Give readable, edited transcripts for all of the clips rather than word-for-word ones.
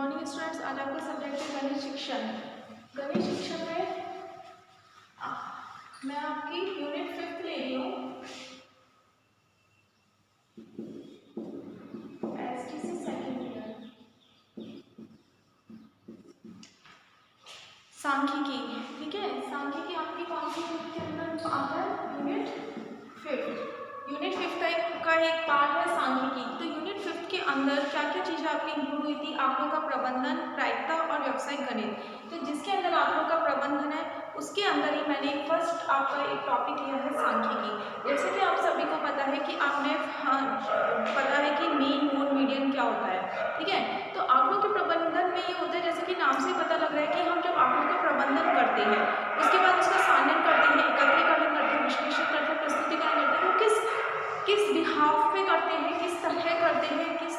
Morning students. आज आपका subject है गणित शिक्षण। गणित शिक्षण में मैं आपकी यूनिट 5 ले रही हूँ। एसटीसी सेकेंड ईयर सांख्यिकी। ठीक है, सांख्यिकी आपकी कौन सी यूनिट के अंदर आता है? यूनिट 5। यूनिट 5 का एक पार्ट है सांख्यिकी। तो यूनिट 5 के अंदर क्या क्या चीज़ें आपकी इंक्लूड हुई थी? आप लोगों का प्रबंधन, प्रायिकता और व्यावसायिक गणित। तो जिसके अंदर आप लोगों का प्रबंधन है उसके अंदर ही मैंने फर्स्ट आपका एक टॉपिक लिया है सांख्यिकी। जैसे कि आप सभी को पता है कि आपने पता है कि मीन, मोड, मीडियन क्या होता है। ठीक है, तो आंकड़ों के प्रबंधन में ये होता है, जैसे कि नाम से पता लग रहा है कि हम जब आंकड़ों का प्रबंधन करते हैं उसके बाद उसका सान्यन करते हैं, एकत्रीकरण करते हैं, विश्लेषण करते हैं, प्रस्तुतिकरण करते हैं। तो किस बिहाफ पे करते हैं, किस तरह करते हैं, किस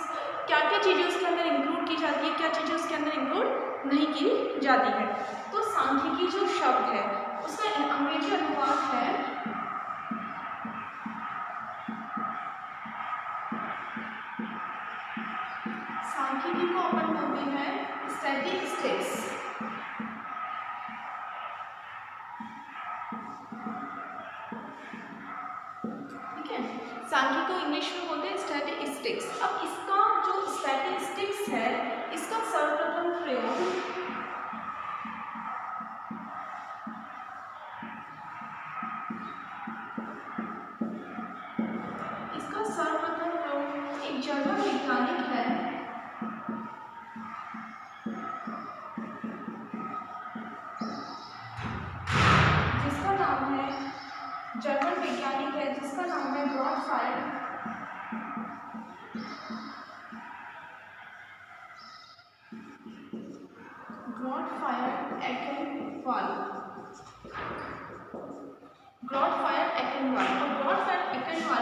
क्या क्या चीज़ें उसके अंदर इंक्लूड की जाती है, क्या चीज़ें उसके अंदर इंक्लूड नहीं की जाती है। तो सांख्यिकी जो शब्द है उसका अंग्रेजी अनुवाद है सांख्यिकी को अपन बोलते हैं स्टैटिस्टिक्स। ठीक है, सांख्यिकी को इंग्लिश में बोलते हैं स्टैटिस्टिक्स। अब इसका जो स्टैटिस्टिक्स है इसका सर्वप्रथम प्रयोग एक जर्मन वैज्ञानिक है जिसका नाम है ब्रॉडफायर एकेनवाल। और ब्रॉडफायर एकेनवाल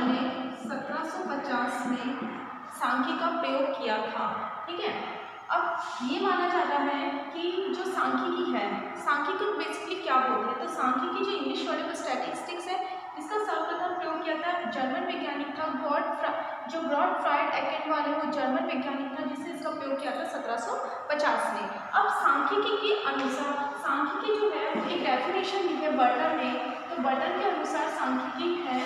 ने 1750 में सांख्यिकी का प्रयोग किया था। ठीक है, अब ये माना जाता है कि जो सांख्यिकी है, सांख्यिकी को बेसिकली क्या बोलते हैं? तो सांख्यिकी जो इंग्लिश वर्ड में स्टैटिस्टिक्स है इसका सर्वप्रथम प्रयोग किया था जर्मन वैज्ञानिक था ब्रॉडफायर एकेनवाल है, वो जर्मन वैज्ञानिक था जिसने इसका प्रयोग किया था 1750 में। अब सांख्यिकी के अनुसार सांख्यिकी जो है वो एक डेफिनेशन दी है बर्टन ने। तो बर्टन के अनुसार सांख्यिकी है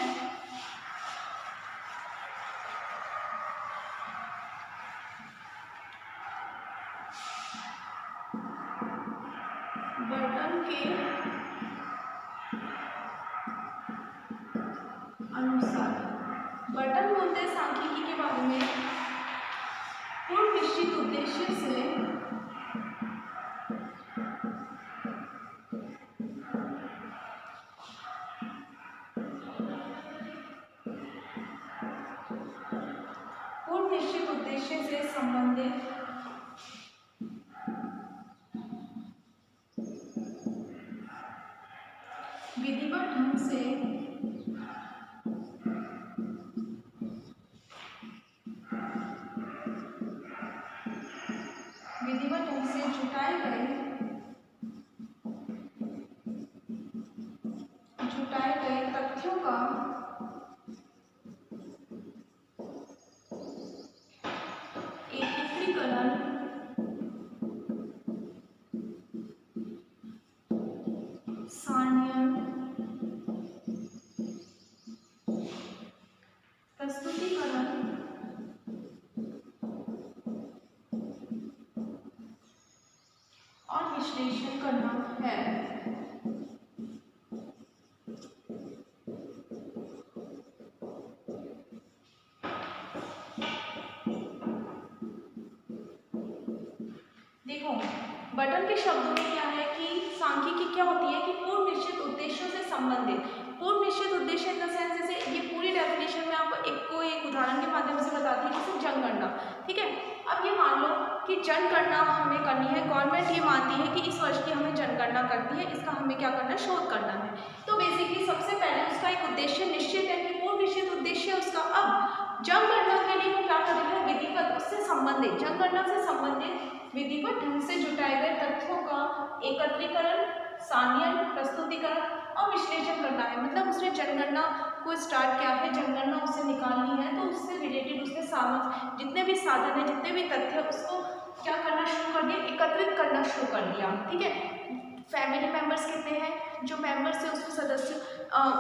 बर्टन बोलते हैं सांख्यिकी के बारे में पूर्व निश्चित उद्देश्य से संबंधित विधिवत ढंग से जुटाए गए तथ्यों का एकत्रीकरण सान्यन प्रस्तुतिकरण और विश्लेषण करना है। देखो, बर्टन के शब्दों में क्या है कि सांख्यिकी क्या होती है कि पूर्व निश्चित उद्देश्यों से संबंधित। पूर्व निश्चित उद्देश्य इन द सेंस, जैसे ये पूरी डेफिनेशन में आपको एक उदाहरण के माध्यम से बताती है, जैसे जनगणना। ठीक है, अब ये मान लो कि जनगणना हमें करनी है, गवर्नमेंट ये मानती है कि इस वर्ष की हमें जनगणना करनी है, इसका हमें क्या करना है? शोध करना है। तो बेसिकली सबसे पहले उसका एक उद्देश्य निश्चित है कि पूर्व निश्चित उद्देश्य उसका। अब जनगणना के लिए वो क्या करेगा? विधिवत उससे संबंधित, जनगणना से संबंधित विधिवत ढंग से जुटाए गए तथ्यों का एकत्रीकरण, सान्यन, प्रस्तुतिकरण और विश्लेषण करना है। मतलब उसने जनगणना को स्टार्ट किया है, जनगणना उसे निकालनी है, तो उससे रिलेटेड उसने जितने भी साधन है, जितने भी तथ्य, उसको क्या करना शुरू कर दिया, एकत्रित करना शुरू कर दिया। ठीक है, फैमिली मेंबर्स कितने हैं, जो मेंबर्स है उसमें सदस्य,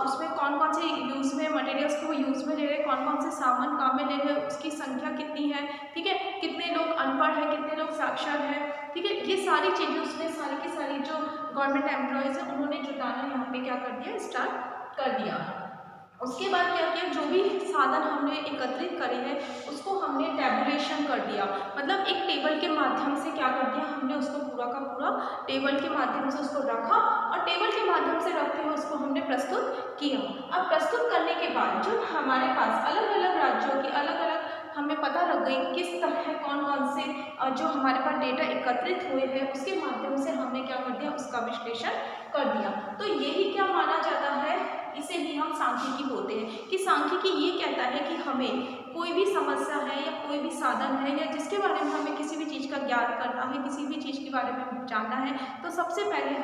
उसमें कौन कौन से यूज़ में मटेरियल्स को यूज़ में ले रहे हैं, कौन कौन से सामान काम में ले रहे हैं, उसकी संख्या कितनी है। ठीक है, कितने लोग अनपढ़ हैं, कितने लोग साक्षर हैं। ठीक है, ये सारी चीज़ें उसने सारी की सारी जो गवर्नमेंट एम्प्लॉयज़ हैं उन्होंने जुटाना यहाँ पे क्या कर दिया, स्टार्ट कर दिया। उसके बाद क्या किया, जो भी साधन हमने एकत्रित करे हैं उसको हमने टैबुलेशन कर दिया, मतलब एक टेबल के माध्यम से क्या कर दिया, हमने उसको पूरा का पूरा टेबल के माध्यम से उसको रखा और टेबल के माध्यम से रखते हुए उसको हमने प्रस्तुत किया। अब प्रस्तुत करने के बाद जो हमारे पास अलग अलग राज्यों की अलग अलग हमें पता लग गई किस तरह कौन कौन से जो हमारे पास डेटा एकत्रित हुए हैं, उसके माध्यम से हमने क्या कर दिया, उसका विश्लेषण कर दिया। तो यही क्या माना जाता है, इसे ही हम सांख्यिकी बोलते हैं कि सांख्यिकी ये कहता है कि हमें कोई भी समस्या है या कोई भी साधन है या जिसके बारे में हमें किसी भी चीज़ का ज्ञान करना है, किसी भी चीज़ के बारे में जानना है, तो सबसे पहले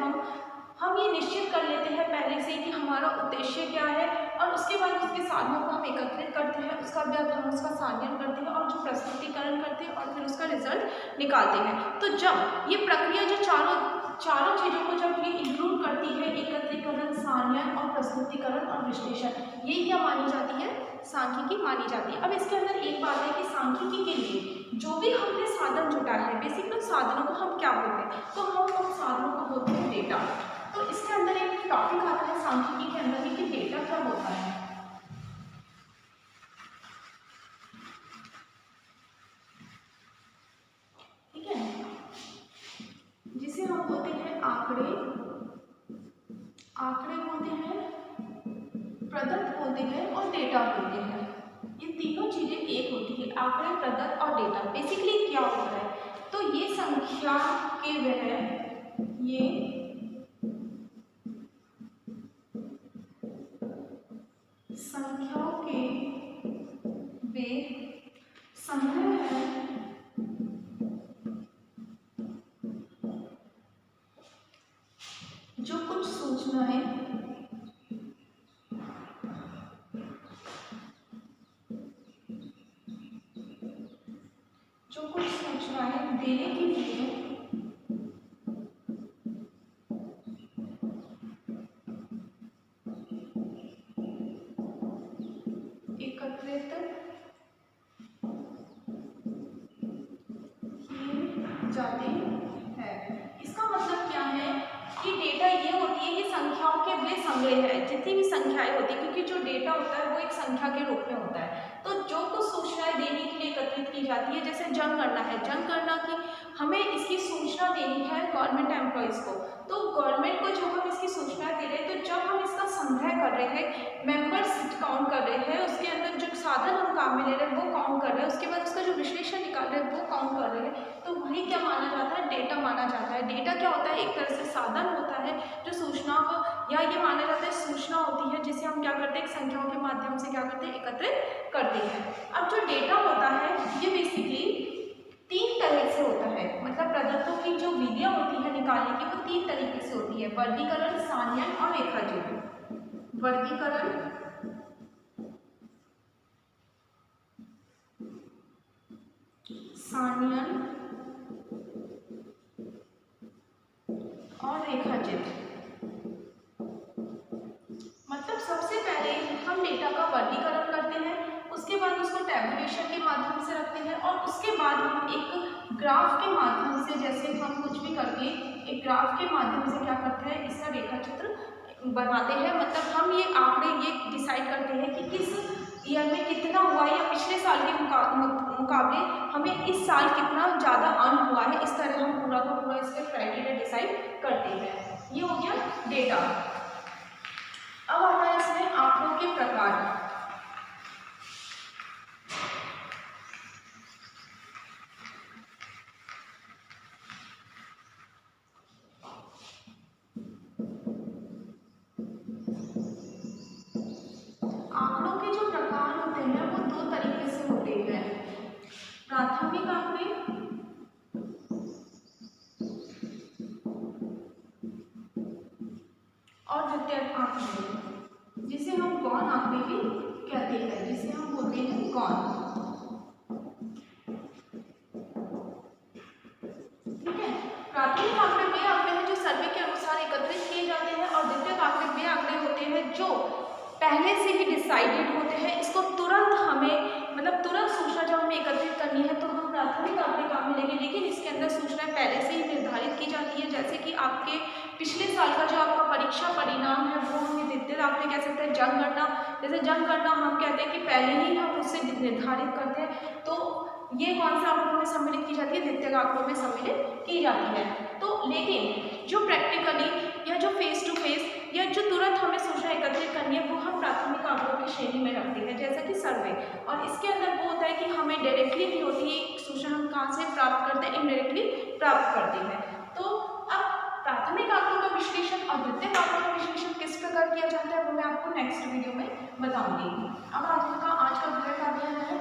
हम ये निश्चित कर लेते हैं पहले से कि हमारा उद्देश्य क्या है और उसके बाद उसके साधनों को हम एकत्रित करते हैं, उसका बाद हम उसका साधन करते हैं और जो प्रस्तुतिकरण करते हैं और फिर उसका रिजल्ट निकालते हैं। तो जब ये प्रक्रिया जो चारों चीज़ों को जब ये इंक्लूड करती है, एकत्रीकरण, सान्यायन और प्रस्तुतिकरण और विश्लेषण, ये क्या मानी जाती है, सांख्यिकी मानी जाती है। अब इसके अंदर एक बात है कि सांख्यिकी के लिए जो भी हमने साधन जुटाए हैं, बेसिकली साधनों को हम क्या बोलते हैं, तो हम उन साधनों को बोलते हैं डेटा। तो इसके अंदर एक टॉपिक आता है सांख्यिकी के अंदर ही कि डेटा क्या होता है। ठीक है, जिसे हम बोलते हैं आंकड़े बोलते हैं, प्रदत्त बोलते हैं और डेटा बोलते हैं। ये तीनों चीजें एक होती है, आंकड़े, प्रदत्त और डेटा। बेसिकली क्या होता है, तो ये संख्या के संख्याओं के वे संग्रह है जो कुछ सूचनाएं देने के लिए एकत्रित किए जाते हैं। इसका मतलब क्या है कि डेटा ये होती है कि संख्याओं के वे संग्रह है, जितनी भी संख्याएं होती है, क्योंकि जो डेटा होता है वो एक संख्या के रूप में होता है। तो जो कुछ सूचनाएं देने के लिए एकत्रित की जाती है, जैसे जनगणना है, जनगणना की हमें इसकी सूचना देनी है गवर्नमेंट एम्प्लॉयज़ को, तो गवर्नमेंट को जब हम इसकी सूचना दे रहे हैं, तो जब हम इसका संग्रह कर रहे हैं, मेंबर्स काउंट कर रहे हैं, उसके अंदर जो साधन हम काम में ले रहे हैं वो काउंट कर रहे हैं, उसके बाद उसका जो विश्लेषण निकाल रहे हैं वो काउंट कर रहे हैं, तो वही क्या माना जाता है, डेटा माना जाता है। डेटा क्या होता है, एक तरह से साधन होता है जो सूचना को, या ये माना जाता है सूचना होती है जिसे हम क्या करते हैं, संख्याओं के माध्यम से क्या करते हैं, एकत्रित करते हैं। अब जो डेटा होता है ये बेसिकली 3 तरह से होता है, मतलब प्रदत्तों की जो विधियां होती है निकालने की वो 3 तरीके से होती है, वर्गीकरण, सान्यायन और रेखाचित्र। वर्गीकरण, सान्यायन और रेखाचित्र। मतलब सबसे पहले हम डेटा का वर्गीकरण करते हैं, उसके बाद उसको टैबुलेशन के माध्यम से रखते हैं और उसके बाद हम एक ग्राफ के माध्यम से, जैसे हम कुछ भी करके एक ग्राफ के माध्यम से क्या करते हैं, इसका रेखाचित्र बनाते हैं। मतलब हम ये आंकड़े ये डिसाइड करते हैं कि किस ईयर में कितना हुआ है या पिछले साल के मुकाबले हमें इस साल कितना ज़्यादा अर्न हुआ है, इस तरह हम पूरा का पूरा इसके क्राइटेरिया डिसाइड करते हैं। ये हो गया डेटा। अब आता है इसमें आंकड़ों के प्रकार। आंकड़ों के जो प्रकार होते हैं वो 2 तरीके से होते हैं, प्राथमिक आंकड़े और द्वितीयक आंकड़े, जिसे हम गौण आंकड़े भी कहते हैं, जिसे हम बोलते हैं गौण। एक्साइटेड होते हैं, इसको तुरंत हमें मतलब तुरंत सूचना जब हमें एकत्रित करनी है तो हम प्राथमिक आंकड़े काम में लेंगे, लेकिन इसके अंदर सूचनाएं पहले से ही निर्धारित की जाती है। जैसे कि आपके पिछले साल का जो आपका परीक्षा परिणाम है वो हमें द्वितीय आंकड़े कह सकते हैं। जनगणना, जैसे जनगणना हम कहते हैं कि पहले ही हम उससे निर्धारित करते हैं, तो ये कौन से आंकड़ों में सम्मिलित की जाती है, द्वितीय आंकड़ों में सम्मिलित की जाती है। तो लेकिन जो प्रैक्टिकली या जो फेस टू फेस या जो तुरंत हमें सूचना एकत्रित करनी है वो हम प्राथमिक आंकड़ों की श्रेणी में रखते हैं, जैसा कि सर्वे। और इसके अंदर वो होता है कि हमें डायरेक्टली नहीं होती है सूचना, हम कहाँ से प्राप्त करते हैं, इनडायरेक्टली प्राप्त करते हैं। तो अब प्राथमिक आंकड़ों का विश्लेषण और द्वितीय आंकड़ों का विश्लेषण किस प्रकार किया जाता है वो मैं आपको नेक्स्ट वीडियो में बताऊंगी। अब आज का गृह कार्य है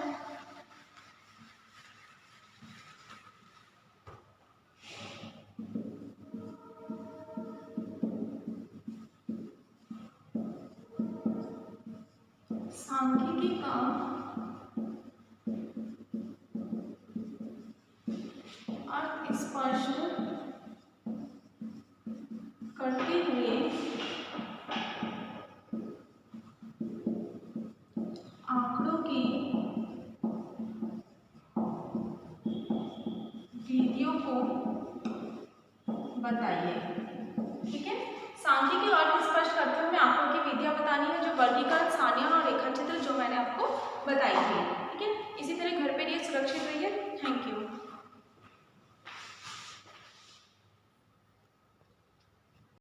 सांख्यिकी का अर्थ स्पष्ट करते हुए आंकड़ों की विधियों को बताइए। ठीक है, सांख्यिकी अर्थ स्पष्ट करते हुए आंकड़ों की विधियां बतानी है, जो वर्गीकरण, सारणियां और रेखाचित्र जो मैंने आपको बताई थी। ठीक है, इसी तरह घर पे रहिए, सुरक्षित रहिए।